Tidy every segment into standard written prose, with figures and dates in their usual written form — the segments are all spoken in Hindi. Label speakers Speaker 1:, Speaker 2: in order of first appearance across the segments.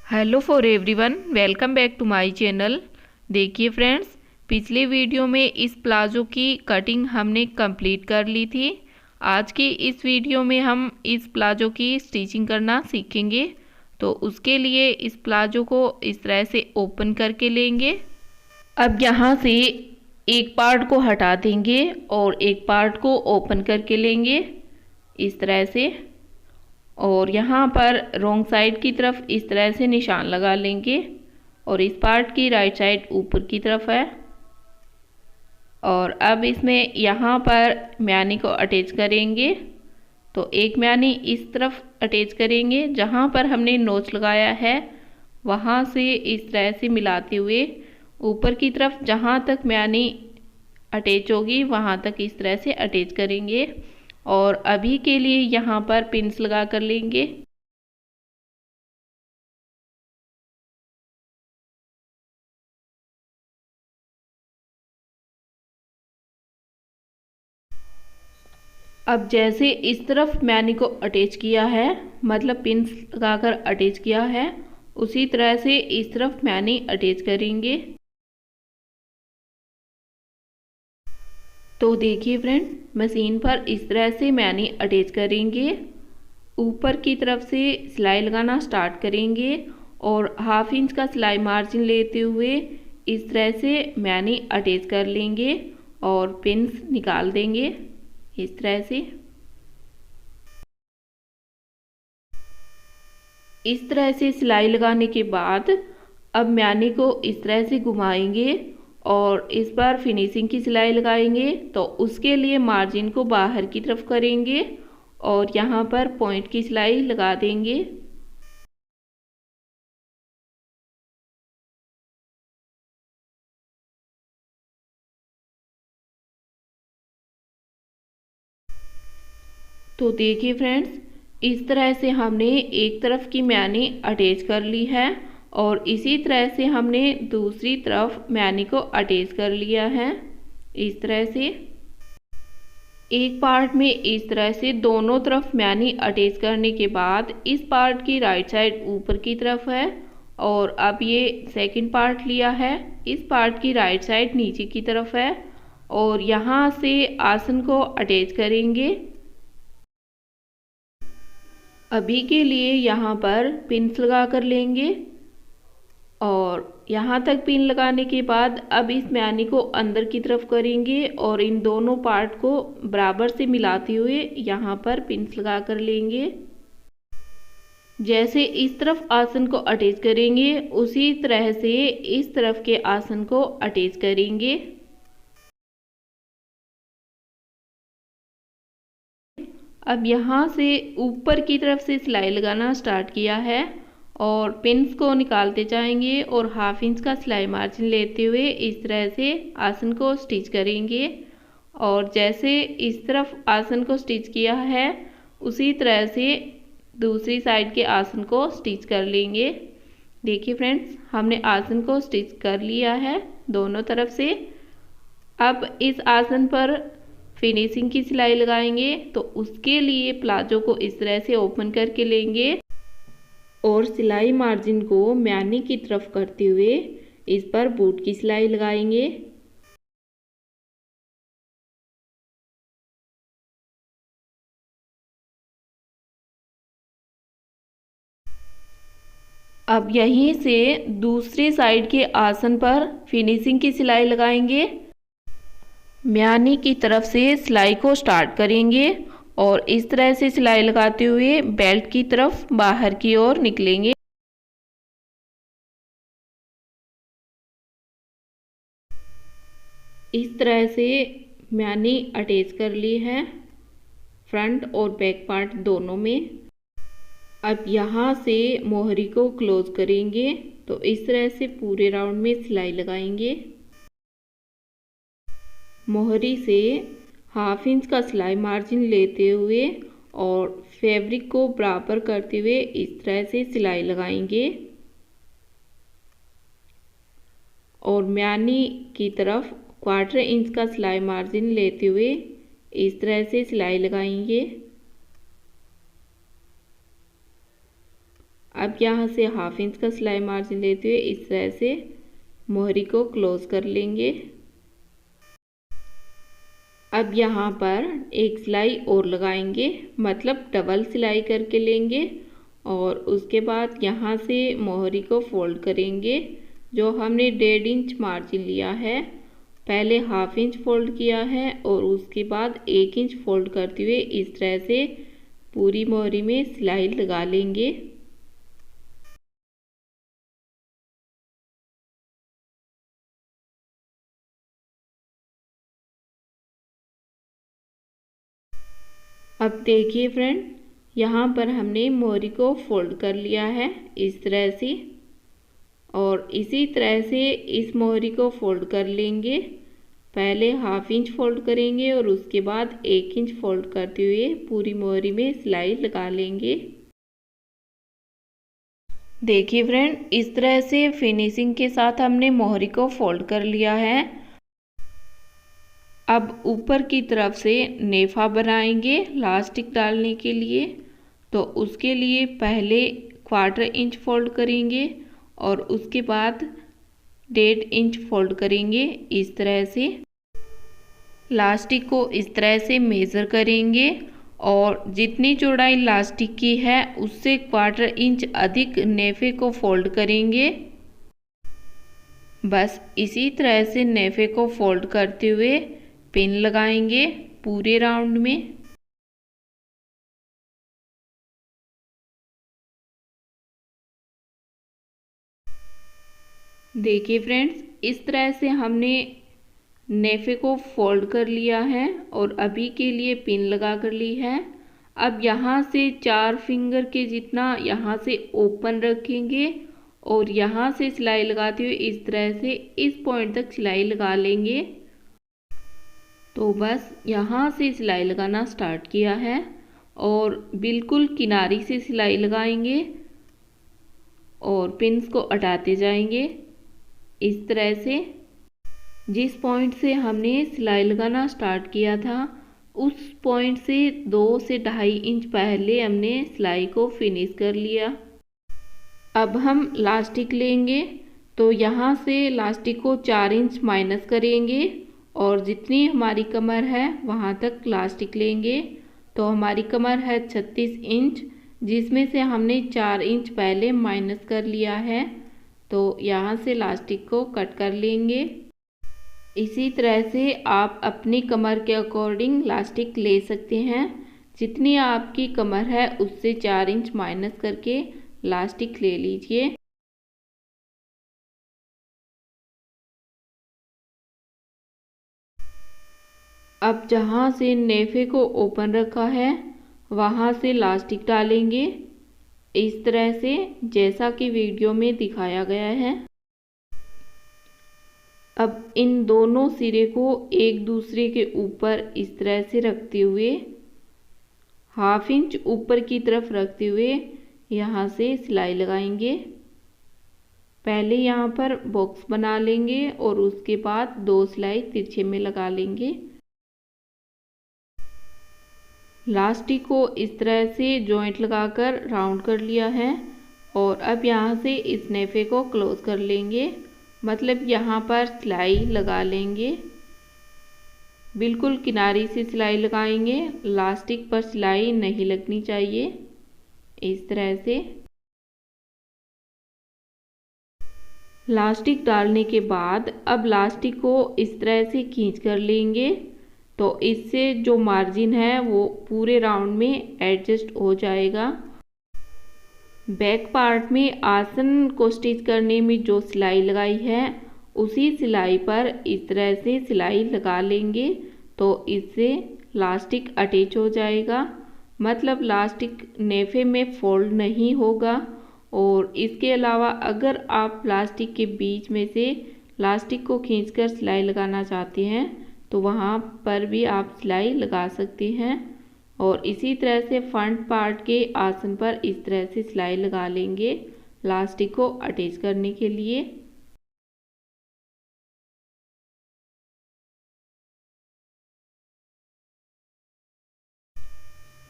Speaker 1: Hello for everyone, welcome back to my channel. देखिए फ्रेंड्स, पिछले वीडियो में इस प्लाजो की कटिंग हमने कंप्लीट कर ली थी। आज की इस वीडियो में हम इस प्लाजो की स्टिचिंग करना सीखेंगे। तो उसके लिए इस प्लाजो को इस तरह से ओपन करके लेंगे। अब यहाँ से एक पार्ट को हटा देंगे और एक पार्ट को ओपन करके लेंगे इस तरह से। और यहाँ पर रॉन्ग साइड की तरफ इस तरह से निशान लगा लेंगे और इस पार्ट की राइट साइड ऊपर की तरफ है। और अब इसमें यहाँ पर म्यानी को अटैच करेंगे। तो एक म्यानी इस तरफ अटैच करेंगे, जहाँ पर हमने नोच लगाया है वहाँ से इस तरह से मिलाते हुए ऊपर की तरफ जहाँ तक म्यानी अटैच होगी वहाँ तक इस तरह से अटैच करेंगे। और अभी के लिए यहाँ पर पिन्स लगा कर लेंगे। अब जैसे इस तरफ मैंने को अटैच किया है, मतलब पिन्स लगाकर अटैच किया है, उसी तरह से इस तरफ मैंने अटैच करेंगे। तो देखिए फ्रेंड, मशीन पर इस तरह से मैंने अटैच करेंगे। ऊपर की तरफ से सिलाई लगाना स्टार्ट करेंगे और हाफ इंच का सिलाई मार्जिन लेते हुए इस तरह से मैंने अटैच कर लेंगे और पिन्स निकाल देंगे इस तरह से। इस तरह से सिलाई लगाने के बाद अब म्यानी को इस तरह से घुमाएंगे और इस बार फिनिशिंग की सिलाई लगाएंगे। तो उसके लिए मार्जिन को बाहर की तरफ करेंगे और यहाँ पर पॉइंट की सिलाई लगा देंगे। तो देखिए फ्रेंड्स, इस तरह से हमने एक तरफ की म्यानी अटैच कर ली है और इसी तरह से हमने दूसरी तरफ म्यानी को अटैच कर लिया है इस तरह से। एक पार्ट में इस तरह से दोनों तरफ म्यानी अटैच करने के बाद इस पार्ट की राइट साइड ऊपर की तरफ है और अब ये सेकंड पार्ट लिया है, इस पार्ट की राइट साइड नीचे की तरफ है और यहाँ से आसन को अटैच करेंगे। अभी के लिए यहाँ पर पिन्स लगा कर लेंगे और यहाँ तक पिन लगाने के बाद अब इस म्यानी को अंदर की तरफ करेंगे और इन दोनों पार्ट को बराबर से मिलाते हुए यहाँ पर पिन्स लगा कर लेंगे। जैसे इस तरफ आसन को अटैच करेंगे उसी तरह से इस तरफ के आसन को अटैच करेंगे। अब यहाँ से ऊपर की तरफ से सिलाई लगाना स्टार्ट किया है और पिन्स को निकालते जाएंगे और हाफ इंच का सिलाई मार्जिन लेते हुए इस तरह से आसन को स्टिच करेंगे। और जैसे इस तरफ आसन को स्टिच किया है उसी तरह से दूसरी साइड के आसन को स्टिच कर लेंगे। देखिए फ्रेंड्स, हमने आसन को स्टिच कर लिया है दोनों तरफ से। अब इस आसन पर फिनिशिंग की सिलाई लगाएंगे। तो उसके लिए प्लाजो को इस तरह से ओपन करके लेंगे और सिलाई मार्जिन को म्यानी की तरफ करते हुए इस पर बूट की सिलाई लगाएंगे। अब यहीं से दूसरी साइड के आसन पर फिनिशिंग की सिलाई लगाएंगे। म्यानी की तरफ से सिलाई को स्टार्ट करेंगे और इस तरह से सिलाई लगाते हुए बेल्ट की तरफ बाहर की ओर निकलेंगे। इस तरह से म्यानी अटैच कर ली है फ्रंट और बैक पार्ट दोनों में। अब यहाँ से मोहरी को क्लोज करेंगे। तो इस तरह से पूरे राउंड में सिलाई लगाएंगे। मोहरी से हाफ इंच का सिलाई मार्जिन लेते हुए और फैब्रिक को बराबर करते हुए इस तरह से सिलाई लगाएंगे और म्यानी की तरफ 1/4 इंच का सिलाई मार्जिन लेते हुए इस तरह से सिलाई लगाएंगे। अब यहाँ से 1/2 इंच का सिलाई मार्जिन लेते हुए इस तरह से मोहरी को क्लोज कर लेंगे। अब यहाँ पर एक सिलाई और लगाएंगे, मतलब डबल सिलाई करके लेंगे और उसके बाद यहाँ से मोहरी को फोल्ड करेंगे। जो हमने 1.5 इंच मार्जिन लिया है, पहले 1/2 इंच फोल्ड किया है और उसके बाद 1 इंच फोल्ड करते हुए इस तरह से पूरी मोहरी में सिलाई लगा लेंगे। अब देखिए फ्रेंड, यहाँ पर हमने मोहरी को फोल्ड कर लिया है इस तरह से, और इसी तरह से इस मोहरी को फोल्ड कर लेंगे। पहले 1/2 इंच फोल्ड करेंगे और उसके बाद 1 इंच फोल्ड करते हुए पूरी मोहरी में सिलाई लगा लेंगे। देखिए फ्रेंड, इस तरह से फिनिशिंग के साथ हमने मोहरी को फोल्ड कर लिया है। अब ऊपर की तरफ से नेफा बनाएंगे लास्टिक डालने के लिए। तो उसके लिए पहले 1/4 इंच फोल्ड करेंगे और उसके बाद 1.5 इंच फोल्ड करेंगे। इस तरह से लास्टिक को इस तरह से मेज़र करेंगे और जितनी चौड़ाई लास्टिक की है उससे 1/4 इंच अधिक नेफे को फोल्ड करेंगे। बस इसी तरह से नेफे को फोल्ड करते हुए पिन लगाएंगे पूरे राउंड में। देखिए फ्रेंड्स, इस तरह से हमने नेफे को फोल्ड कर लिया है और अभी के लिए पिन लगा कर ली है। अब यहाँ से 4 फिंगर के जितना यहाँ से ओपन रखेंगे और यहाँ से सिलाई लगाते हुए इस तरह से इस पॉइंट तक सिलाई लगा लेंगे। तो बस यहाँ से सिलाई लगाना स्टार्ट किया है और बिल्कुल किनारी से सिलाई लगाएंगे और पिन्स को हटाते जाएंगे इस तरह से। जिस पॉइंट से हमने सिलाई लगाना स्टार्ट किया था उस पॉइंट से 2 से 2.5 इंच पहले हमने सिलाई को फिनिश कर लिया। अब हम लास्टिक लेंगे, तो यहाँ से लास्टिक को 4 इंच माइनस करेंगे और जितनी हमारी कमर है वहाँ तक लास्टिक लेंगे। तो हमारी कमर है 36 इंच, जिसमें से हमने 4 इंच पहले माइनस कर लिया है। तो यहाँ से लास्टिक को कट कर लेंगे। इसी तरह से आप अपनी कमर के अकॉर्डिंग लास्टिक ले सकते हैं। जितनी आपकी कमर है उससे 4 इंच माइनस करके लास्टिक ले लीजिए। अब जहाँ से नेफे को ओपन रखा है वहाँ से लास्टिक डालेंगे इस तरह से, जैसा कि वीडियो में दिखाया गया है। अब इन दोनों सिरे को एक दूसरे के ऊपर इस तरह से रखते हुए 1/2 इंच ऊपर की तरफ रखते हुए यहाँ से सिलाई लगाएंगे। पहले यहाँ पर बॉक्स बना लेंगे और उसके बाद 2 सिलाई तिरछे में लगा लेंगे। लास्टिक को इस तरह से जॉइंट लगाकर राउंड कर लिया है और अब यहाँ से इस नेफे को क्लोज कर लेंगे, मतलब यहाँ पर सिलाई लगा लेंगे। बिल्कुल किनारी से सिलाई लगाएंगे, लास्टिक पर सिलाई नहीं लगनी चाहिए इस तरह से। लास्टिक डालने के बाद अब लास्टिक को इस तरह से खींच कर लेंगे, तो इससे जो मार्जिन है वो पूरे राउंड में एडजस्ट हो जाएगा। बैक पार्ट में आसन को स्टिच करने में जो सिलाई लगाई है उसी सिलाई पर इस तरह से सिलाई लगा लेंगे, तो इससे लास्टिक अटैच हो जाएगा, मतलब लास्टिक नेफे में फोल्ड नहीं होगा। और इसके अलावा अगर आप प्लास्टिक के बीच में से लास्टिक को खींचकर सिलाई लगाना चाहते हैं तो वहाँ पर भी आप सिलाई लगा सकते हैं। और इसी तरह से फ्रंट पार्ट के आसन पर इस तरह से सिलाई लगा लेंगे लास्टिक को अटैच करने के लिए।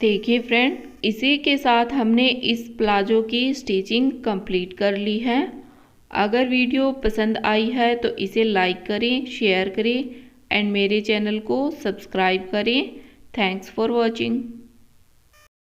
Speaker 1: देखिए फ्रेंड, इसी के साथ हमने इस प्लाजो की स्टिचिंग कंप्लीट कर ली है। अगर वीडियो पसंद आई है तो इसे लाइक करें, शेयर करें एंड मेरे चैनल को सब्सक्राइब करें। Thanks for watching.